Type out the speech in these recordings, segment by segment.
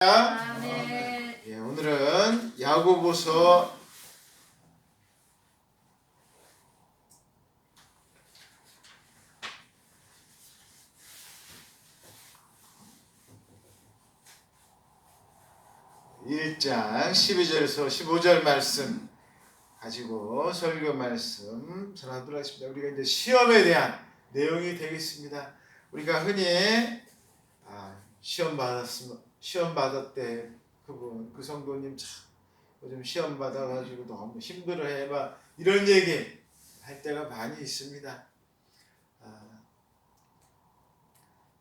아멘. 예, 오늘은 야고보서 1장 12절에서 15절 말씀 가지고 설교 말씀 전하도록 하겠습니다. 우리가 이제 시험에 대한 내용이 되겠습니다. 우리가 흔히 시험 받았대 그 성도님 참 요즘 시험 받아가지고 너무 힘들어해 막 이런 얘기 할 때가 많이 있습니다.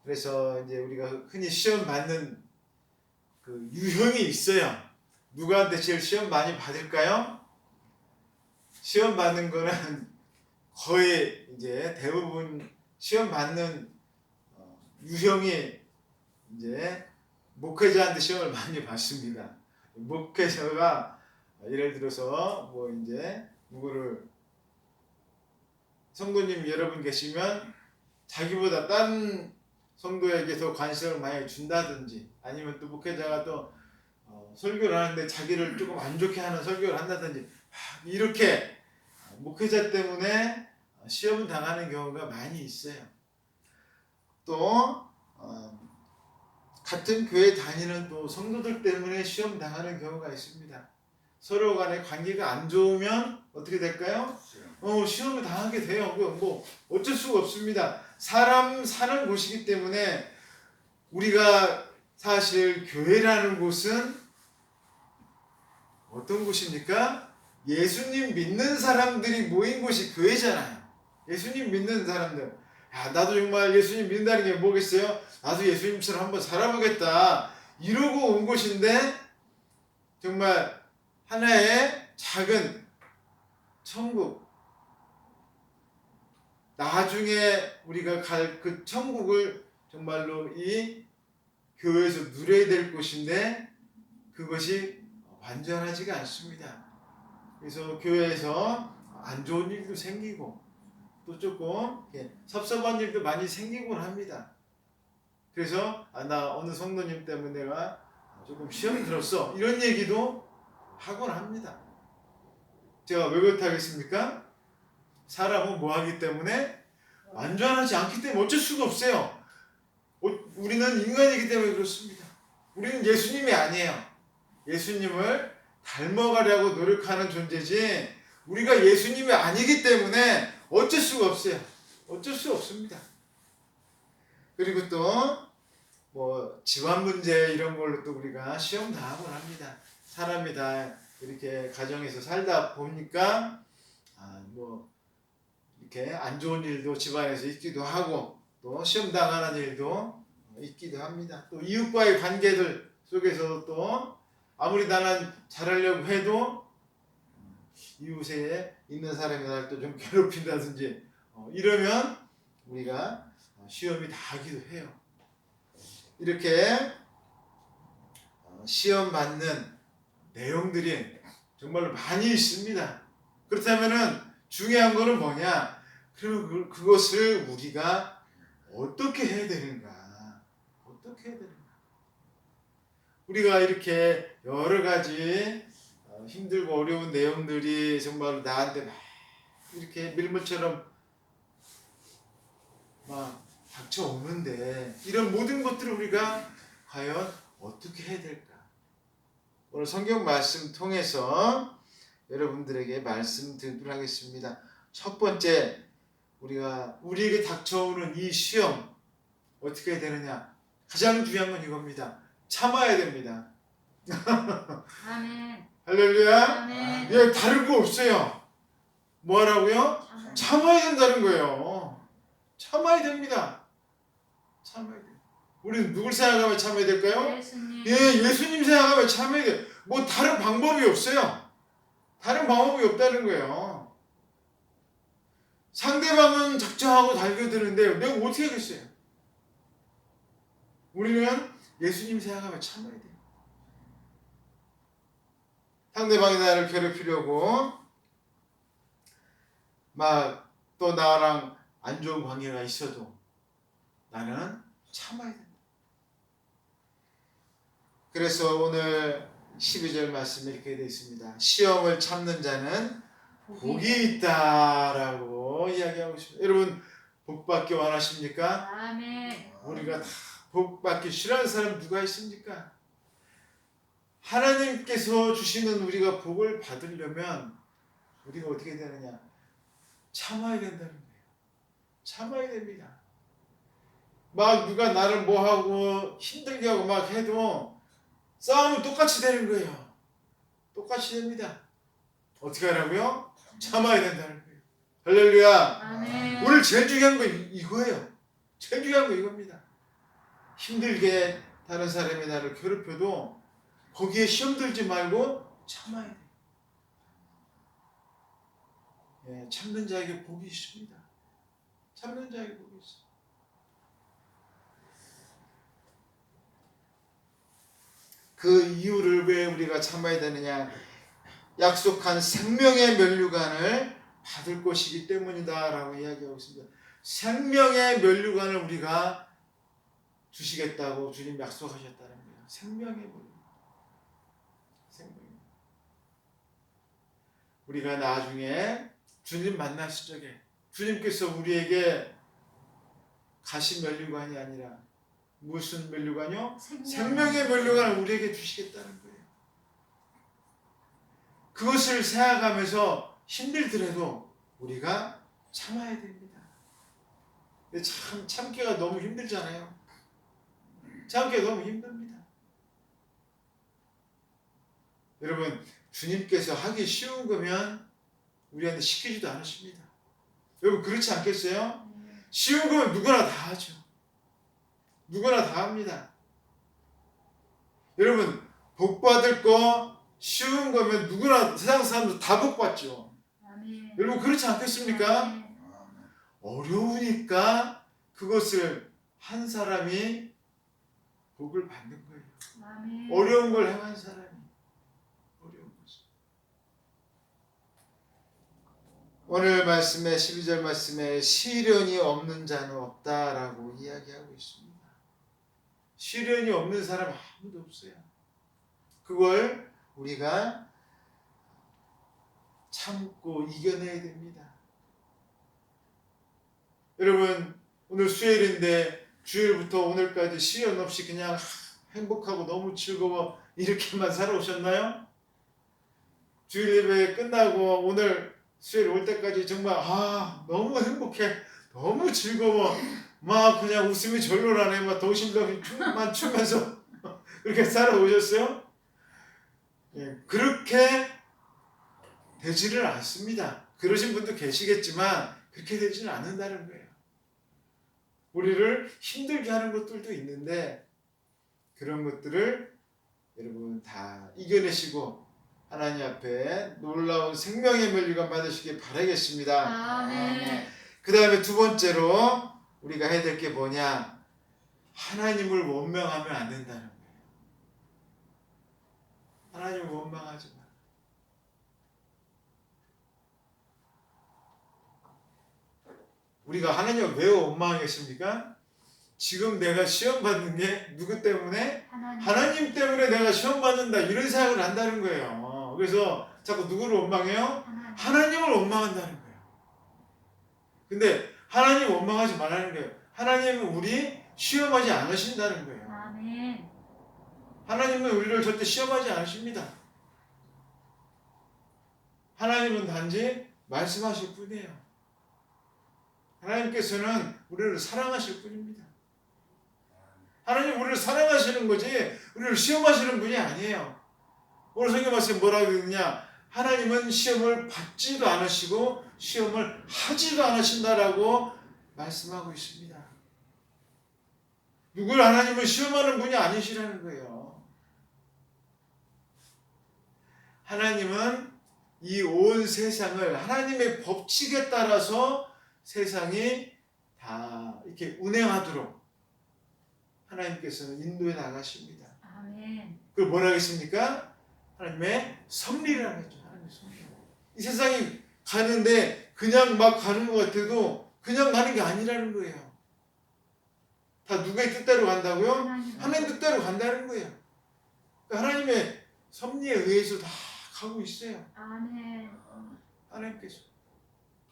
그래서 이제 우리가 흔히 시험 받는 그 유형이 있어요. 누구한테 제일 시험 많이 받을까요? 시험 받는 거는 거의 이제 대부분 시험 받는 유형이 이제 목회자한테 시험을 많이 받습니다. 목회자가 예를 들어서 뭐 이제 누구를 성도님 여러분 계시면 자기보다 다른 성도에게 더 관심을 많이 준다든지 아니면 또 목회자가 또 설교를 하는데 자기를 조금 안 좋게 하는 설교를 한다든지 이렇게 목회자 때문에 시험을 당하는 경우가 많이 있어요. 또 같은 교회 다니는 또 성도들 때문에 시험 당하는 경우가 있습니다. 서로 간의 관계가 안 좋으면 어떻게 될까요? 시험을 당하게 돼요. 뭐 어쩔 수가 없습니다. 사람 사는 곳이기 때문에 우리가 사실 교회라는 곳은 어떤 곳입니까? 예수님 믿는 사람들이 모인 곳이 교회잖아요. 예수님 믿는 사람들. 나도 정말 예수님 믿는다는 게 뭐겠어요? 나도 예수님처럼 한번 살아보겠다. 이러고 온 곳인데 정말 하나의 작은 천국. 나중에 우리가 갈 그 천국을 정말로 이 교회에서 누려야 될 곳인데 그것이 완전하지가 않습니다. 그래서 교회에서 안 좋은 일도 생기고 또 조금 섭섭한 일도 많이 생기곤 합니다. 그래서 나 어느 성도님 때문에 내가 조금 시험이 들었어 이런 얘기도 하곤 합니다. 제가 왜 그렇다겠습니까? 사람은 뭐 하기 때문에 완전하지 않기 때문에 어쩔 수가 없어요. 우리는 인간이기 때문에 그렇습니다. 우리는 예수님이 아니에요. 예수님을 닮아가려고 노력하는 존재지 우리가 예수님이 아니기 때문에 어쩔 수가 없어요. 어쩔 수 없습니다. 그리고 또 뭐 집안 문제 이런 걸로 또 우리가 시험 당하곤 합니다. 사람이 다 이렇게 가정에서 살다 보니까 뭐 이렇게 안 좋은 일도 집안에서 있기도 하고 또 시험 당하는 일도 있기도 합니다. 또 이웃과의 관계들 속에서도 또 아무리 나는 잘하려고 해도 이웃에 있는 사람이 나를 또 좀 괴롭힌다든지 이러면 우리가 시험이 당하기도 해요. 이렇게 시험 받는 내용들이 정말로 많이 있습니다. 그렇다면은 중요한 거는 뭐냐? 그럼 그것을 우리가 어떻게 해야 되는가? 어떻게 해야 되는가? 우리가 이렇게 여러 가지 힘들고 어려운 내용들이 정말 나한테 막 이렇게 밀물처럼 막 닥쳐오는데 이런 모든 것들을 우리가 과연 어떻게 해야 될까? 오늘 성경 말씀 통해서 여러분들에게 말씀드리도록 하겠습니다. 첫 번째 우리에게 닥쳐오는 이 시험 어떻게 해야 되느냐? 가장 중요한 건 이겁니다. 참아야 됩니다. 아멘. 할렐루야. 아멘. 예, 다른 거 없어요. 뭐 하라고요? 참아야 된다는 거예요. 참아야 됩니다. 참아야 돼요. 우리는 누굴 생각하면 참아야 될까요? 예수님. 예수님 생각하면 참아야 돼요. 뭐 다른 방법이 없어요. 다른 방법이 없다는 거예요. 상대방은 작정하고 달겨드는데 내가 어떻게 하겠어요? 우리는 예수님 생각하면 참아야 돼요. 상대방이 나를 괴롭히려고 막 또 나랑 안 좋은 관계가 있어도 나는 참아야 된다. 그래서 오늘 12절 말씀에 이렇게 되어 있습니다. 시험을 참는 자는 복이 있다라고 이야기하고 있습니다. 여러분 복 받기 원하십니까? 아멘. 우리가 다 복 받기 싫어하는 사람 누가 있습니까? 하나님께서 주시는 우리가 복을 받으려면 우리가 어떻게 되느냐? 참아야 된다는 거예요. 참아야 됩니다. 막 누가 나를 뭐하고 힘들게 하고 막 해도 싸움은 똑같이 되는 거예요. 똑같이 됩니다. 어떻게 하라고요? 참아야 된다는 거예요. 할렐루야. 아멘. 오늘 제일 중요한 거 이거예요. 제일 중요한 거 이겁니다. 힘들게 다른 사람이 나를 괴롭혀도 거기에 시험 들지 말고 참아야 돼요. 예, 참는 자에게 복이 있습니다. 참는 자에게 복이 있어요. 그 이유를 왜 우리가 참아야 되느냐? 약속한 생명의 면류관을 받을 것이기 때문이다라고 이야기하고 있습니다. 생명의 면류관을 우리가 주시겠다고 주님 약속하셨다는 거예요. 생명의 면류관. 생명. 우리가 나중에 주님 만났을 적에 주님께서 우리에게 가시 면류관이 아니라 무슨 면류관이요? 생명의 면류관을 우리에게 주시겠다는 거예요. 그것을 생각하면서 힘들더라도 우리가 참아야 됩니다. 근데 참기가 너무 힘들잖아요. 참기가 너무 힘듭니다. 여러분, 주님께서 하기 쉬운 거면 우리한테 시키지도 않으십니다. 여러분, 그렇지 않겠어요? 쉬운 거면 누구나 다 하죠. 누구나 다 합니다. 여러분, 복 받을 거 쉬운 거면 누구나 세상 사람들 다 복 받죠. 아멘. 여러분, 그렇지 않겠습니까? 아멘. 어려우니까 그것을 한 사람이 복을 받는 거예요. 아멘. 어려운 걸 행한 사람이 어려운 거죠. 오늘 말씀에 12절 말씀에 시련이 없는 자는 없다라고 이야기하고 있습니다. 시련이 없는 사람 아무도 없어요. 그걸 우리가 참고 이겨내야 됩니다. 여러분, 오늘 수요일인데 주일부터 오늘까지 시련 없이 그냥 행복하고 너무 즐거워 이렇게만 살아오셨나요? 주일 예배 끝나고 오늘 수요일 올 때까지 정말 너무 행복해, 너무 즐거워, 막 그냥 웃음이 절로 나네, 막 도심도 춤만 추면서 그렇게 살아오셨어요? 예, 그렇게 되지를 않습니다. 그러신 분도 계시겠지만 그렇게 되지는 않는다는 거예요. 우리를 힘들게 하는 것들도 있는데 그런 것들을 여러분 다 이겨내시고 하나님 앞에 놀라운 생명의 면류관 받으시길 바라겠습니다. 아멘. 그 다음에 두 번째로 우리가 해야 될 게 뭐냐? 하나님을 원망하면 안 된다는 거예요. 하나님을 원망하지 마. 우리가 하나님을 왜 원망하겠습니까? 지금 내가 시험 받는 게 누구 때문에? 하나님 때문에 내가 시험 받는다 이런 생각을 한다는 거예요. 그래서 자꾸 누구를 원망해요? 하나님을 원망한다는 거예요. 근데 하나님 원망하지 말라는 거예요. 하나님은 우리 시험하지 않으신다는 거예요. 아멘. 하나님은 우리를 절대 시험하지 않으십니다. 하나님은 단지 말씀하실 뿐이에요. 하나님께서는 우리를 사랑하실 뿐입니다. 하나님 우리를 사랑하시는 거지 우리를 시험하시는 분이 아니에요. 오늘 성경 말씀에 뭐라고 그러느냐? 하나님은 시험을 받지도 않으시고 시험을 하지도 않으신다라고 말씀하고 있습니다. 누굴 하나님은 시험하는 분이 아니시라는 거예요. 하나님은 이 온 세상을 하나님의 법칙에 따라서 세상이 다 이렇게 운행하도록 하나님께서는 인도해 나가십니다. 아멘. 그걸 뭐라 하겠습니까? 하나님의 섭리라고 했죠. 하나님의 섭리. 이 세상이 가는데 그냥 막 가는 것 같아도 그냥 가는 게 아니라는 거예요. 다 누구의 뜻대로 간다고요? 하나님 뜻대로 간다는 거예요. 하나님의 섭리에 의해서 다 가고 있어요. 아멘. 하나님께서.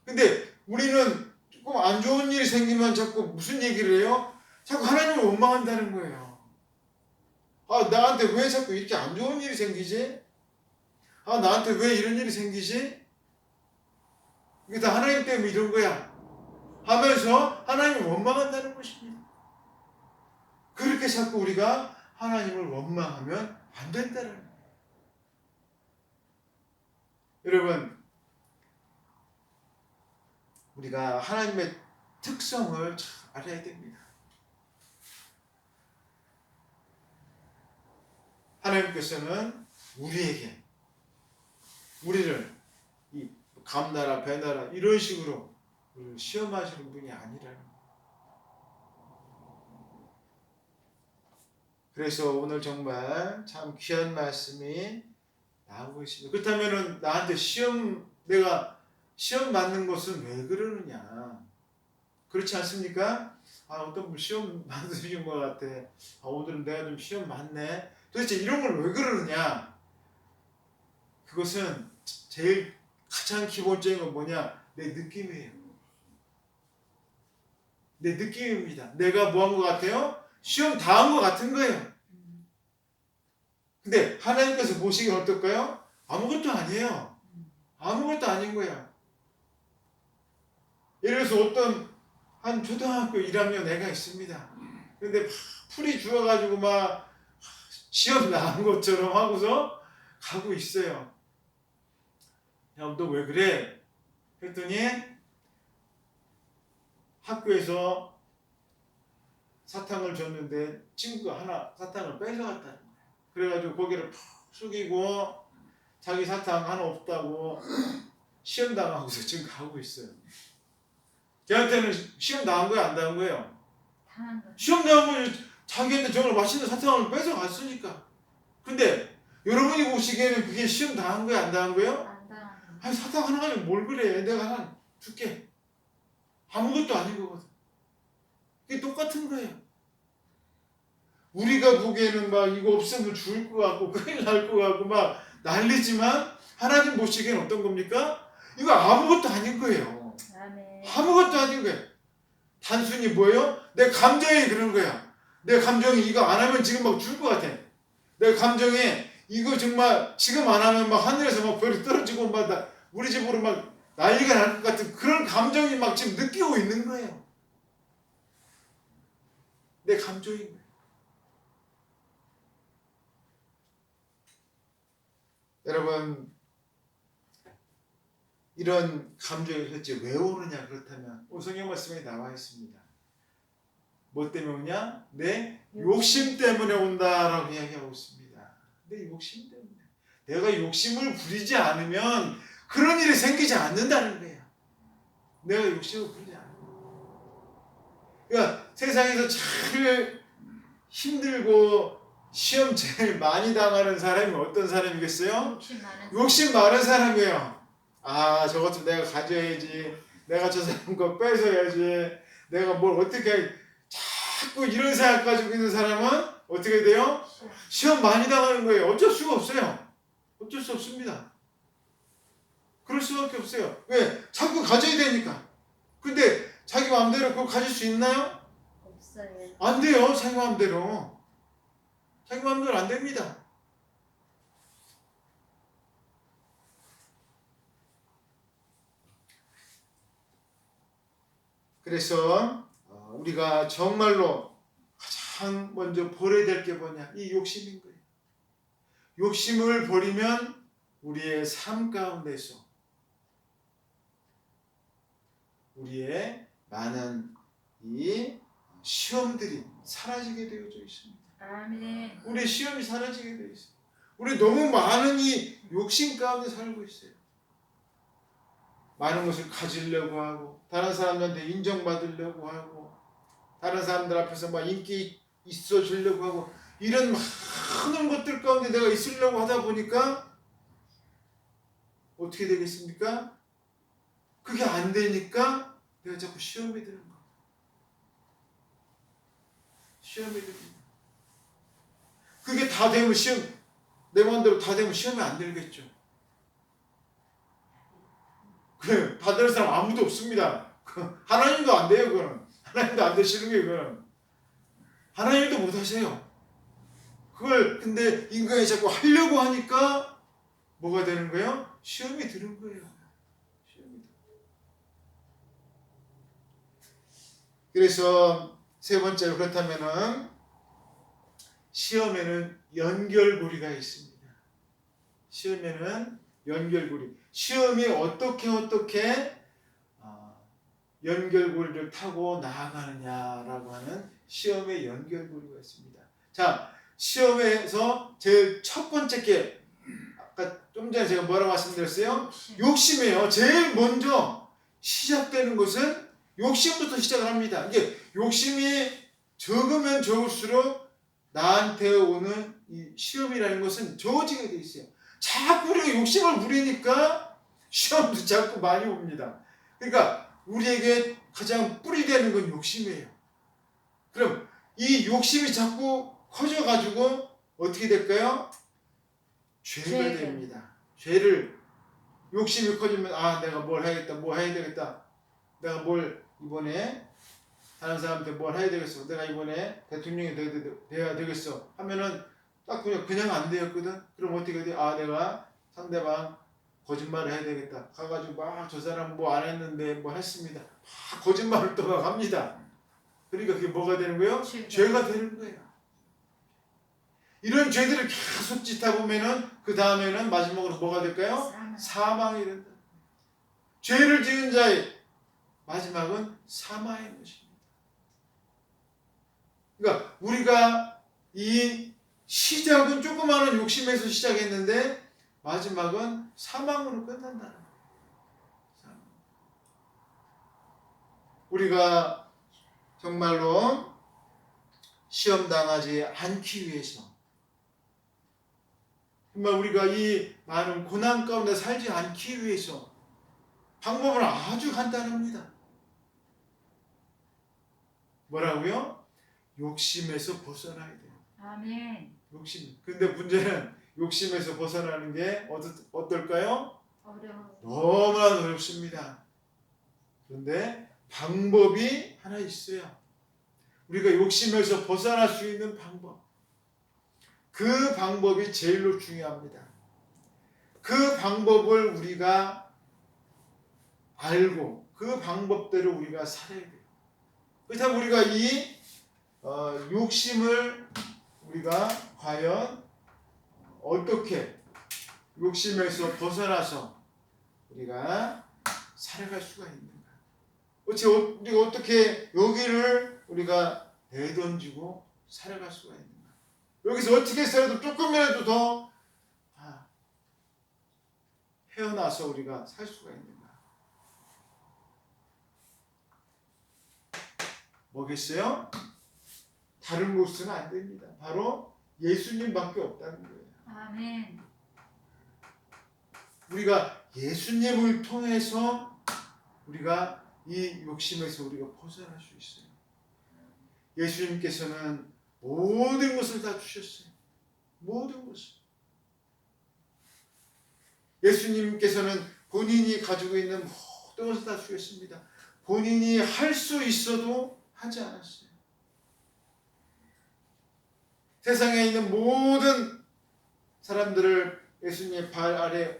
근데 우리는 조금 안 좋은 일이 생기면 자꾸 무슨 얘기를 해요? 자꾸 하나님을 원망한다는 거예요. 아, 나한테 왜 자꾸 이렇게 안 좋은 일이 생기지? 아, 나한테 왜 이런 일이 생기지? 이게 다 하나님 때문에 이런 거야 하면서 하나님을 원망한다는 것입니다. 그렇게 자꾸 우리가 하나님을 원망하면 안 된다는 거예요. 여러분, 우리가 하나님의 특성을 잘 알아야 됩니다. 하나님께서는 우리를 이 감나라 배나라 이런 식으로 우리를 시험하시는 분이 아니라는 거예요. 그래서 오늘 정말 참 귀한 말씀이 나오고 있습니다. 그렇다면은 나한테 내가 시험 맞는 것은 왜 그러느냐? 그렇지 않습니까? 아, 어떤 분 시험 맞으신 것 같아. 아, 오늘은 내가 좀 시험 맞네. 도대체 이런 걸 왜 그러느냐? 그것은 제일 가장 기본적인 건 뭐냐? 내 느낌이에요. 내 느낌입니다. 내가 뭐 한 것 같아요? 시험 당한 것 같은 거예요. 근데 하나님께서 보시기엔 어떨까요? 아무것도 아니에요. 아무것도 아닌 거야. 예를 들어서 어떤 한 초등학교 1학년 애가 있습니다. 근데 풀이 주어가지고 막 시험 나온 것처럼 하고서 가고 있어요. 야, 너 왜 그래? 했더니 학교에서 사탕을 줬는데 친구가 하나 사탕을 뺏어갔다는 거예요. 그래가지고 고개를 푹 숙이고 자기 사탕 하나 없다고 시험 당하고서 지금 가고 있어요. 걔한테는 시험 당한 거야, 안 당한 거예요? 당한 거. 시험 당한 거예요. 자기한테 정말 맛있는 사탕을 뺏어갔으니까. 근데 여러분이 보시기에는 그게 시험 당한 거야, 안 당한 거예요? 안 당한 거. 아니, 사탕 하나 가지고 뭘 그래? 내가 하나 줄게. 아무것도 아닌 거거든. 그게 똑같은 거예요. 우리가 보기에는 막 이거 없으면 죽을 것 같고 큰일 날 것 같고 막 난리지만 하나님 보시기에는 어떤 겁니까? 이거 아무것도 아닌 거예요. 아멘. 아무것도 아닌 거예요. 단순히 뭐예요? 내 감정이 그런 거야. 내 감정이 이거 안 하면 지금 막 죽을 것 같아. 내 감정에 이거 정말 지금 안 하면 막 하늘에서 막 별이 떨어지고 막 우리 집으로 막 난리가 날 것 같은 그런 감정이 막 지금 느끼고 있는 거예요. 내 감정인 거예요. 여러분, 이런 감정이 도대체 왜 오느냐? 그렇다면 성경 말씀에 나와 있습니다. 뭐 때문에 오냐? 내 욕심 때문에 온다라고 이야기하고 있습니다. 내 욕심 때문에. 내가 욕심을 부리지 않으면 그런 일이 생기지 않는다는 거예요. 내가 욕심을 부리지 않으면. 그러니까 세상에서 제일 힘들고 시험 제일 많이 당하는 사람이 어떤 사람이겠어요? 욕심 많은 사람이에요. 아, 저것 내가 가져야지. 내가 저 사람 거 뺏어야지. 내가 뭘 어떻게 자꾸 이런 생각 가지고 있는 사람은 어떻게 돼요? 시험 많이 당하는 거예요. 어쩔 수가 없어요. 어쩔 수 없습니다. 그럴 수밖에 없어요. 왜? 자꾸 가져야 되니까. 근데 자기 마음대로 그걸 가질 수 있나요? 없어요. 안 돼요. 자기 마음대로. 자기 마음대로 안 됩니다. 그래서 우리가 정말로 가장 먼저 버려야 될 게 뭐냐? 이 욕심인 거예요. 욕심을 버리면 우리의 삶 가운데서 우리의 많은 이 시험들이 사라지게 되어져 있습니다. 아멘. 우리의 시험이 사라지게 되어 있어요. 우리 너무 많은 이 욕심 가운데 살고 있어요. 많은 것을 가지려고 하고 다른 사람들한테 인정받으려고 하고 다른 사람들 앞에서 막 인기 있어 주려고 하고 이런 많은 것들 가운데 내가 있으려고 하다 보니까 어떻게 되겠습니까? 그게 안 되니까 내가 자꾸 시험이 드는 거예요. 시험이 드는 거예요. 그게 다 되면 시험 내 마음대로 다 되면 시험에 안 들겠죠. 그 다 되는 사람 아무도 없습니다. 하나님도 안 돼요. 그거는 하나님도 안 되시는 게 그거는 하나님도 못 하세요. 그걸 근데 인간이 자꾸 하려고 하니까 뭐가 되는 거예요? 시험이 드는 거예요. 시험이. 그래서 세 번째로 그렇다면은 시험에는 연결고리가 있습니다. 시험에는 연결고리. 시험이 어떻게 연결고리를 타고 나아가느냐라고 하는 시험의 연결고리가 있습니다. 자, 시험에서 제일 첫 번째 게 아까 좀 전에 제가 뭐라고 말씀드렸어요? 욕심이에요. 제일 먼저 시작되는 것은 욕심부터 시작을 합니다. 이게 욕심이 적으면 적을수록 나한테 오는 이 시험이라는 것은 적어지게 돼 있어요. 자꾸 우리가 욕심을 부리니까 시험도 자꾸 많이 옵니다. 그러니까 우리에게 가장 뿌리 되는 건 욕심이에요. 그럼 이 욕심이 자꾸 커져가지고 어떻게 될까요? 죄가 됩니다. 죄를 욕심이 커지면 내가 뭘 해야겠다, 뭐 해야 되겠다. 내가 뭘 이번에 다른 사람한테 뭘 해야 되겠어. 내가 이번에 대통령이 돼야 되겠어. 하면은 딱 그냥 안 되었거든. 그럼 어떻게 돼? 내가 상대방 거짓말을 해야 되겠다. 가가지고 막 저 사람 뭐 안 했는데 뭐 했습니다. 막 거짓말을 또 막 합니다. 그러니까 그게 뭐가 되는 거예요? 죄가 되는 거예요. 이런 죄들을 계속 짓다 보면은 그 다음에는 마지막으로 뭐가 될까요? 사망이 된다. 죄를 지은 자의 마지막은 사망의 것입니다. 그러니까 우리가 이 시작은 조그마한 욕심에서 시작했는데 마지막은 사망으로 끝난다는 거예요. 우리가 정말로 시험 당하지 않기 위해서 정말 우리가 이 많은 고난 가운데 살지 않기 위해서 방법은 아주 간단합니다. 뭐라고요? 욕심에서 벗어나야 돼요. 아멘. 욕심. 근데 문제는 욕심에서 벗어나는 게 어떨까요? 어려워. 너무나 어렵습니다. 그런데 방법이 하나 있어요. 우리가 욕심에서 벗어날 수 있는 방법. 그 방법이 제일로 중요합니다. 그 방법을 우리가 알고 그 방법대로 우리가 살아야 돼요. 그렇다면 우리가 이 욕심을 우리가 과연 어떻게 욕심에서 벗어나서 우리가 살아갈 수가 있는가? 우리가 어떻게 여기를 우리가 내던지고 살아갈 수가 있는가? 여기서 어떻게 살아도 조금이라도 더 헤어나서 우리가 살 수가 있는가? 뭐겠어요? 다른 곳은 안 됩니다. 바로 예수님밖에 없다는 거예요. 아멘. 우리가 예수님을 통해서 우리가 이 욕심에서 우리가 벗어날 수 있어요. 예수님께서는 모든 것을 다 주셨어요. 모든 것을. 예수님께서는 본인이 가지고 있는 모든 것을 다 주셨습니다. 본인이 할 수 있어도 하지 않았어요. 세상에 있는 모든 사람들을 예수님의 발 아래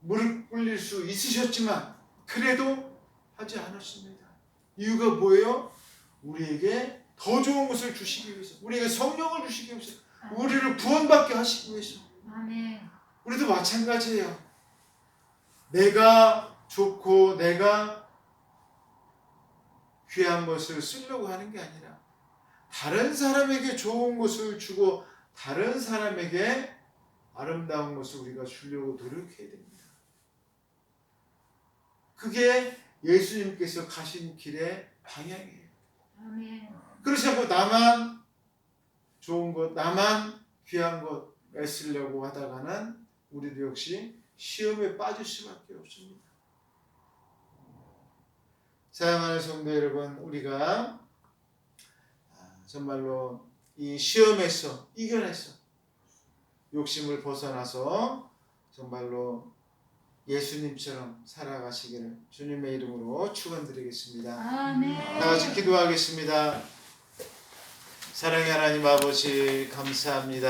무릎 꿇릴 수 있으셨지만 그래도 하지 않았습니다. 이유가 뭐예요? 우리에게 더 좋은 것을 주시기 위해서, 우리에게 성령을 주시기 위해서, 우리를 구원받게 하시기 위해서. 아멘. 우리도 마찬가지예요. 내가 좋고 내가 귀한 것을 쓰려고 하는 게 아니라 다른 사람에게 좋은 것을 주고 다른 사람에게 아름다운 것을 우리가 주려고 노력해야 됩니다. 그게 예수님께서 가신 길의 방향이에요. 아멘. 그렇지 않고 나만 좋은 것, 나만 귀한 것 애쓰려고 하다가는 우리도 역시 시험에 빠질 수밖에 없습니다. 사랑하는 성도 여러분, 우리가 정말로 이 시험에서 이겨내서 욕심을 벗어나서 정말로 예수님처럼 살아가시기를 주님의 이름으로 축원드리겠습니다. 아멘. 다 같이 기도하겠습니다. 사랑의 하나님 아버지 감사합니다.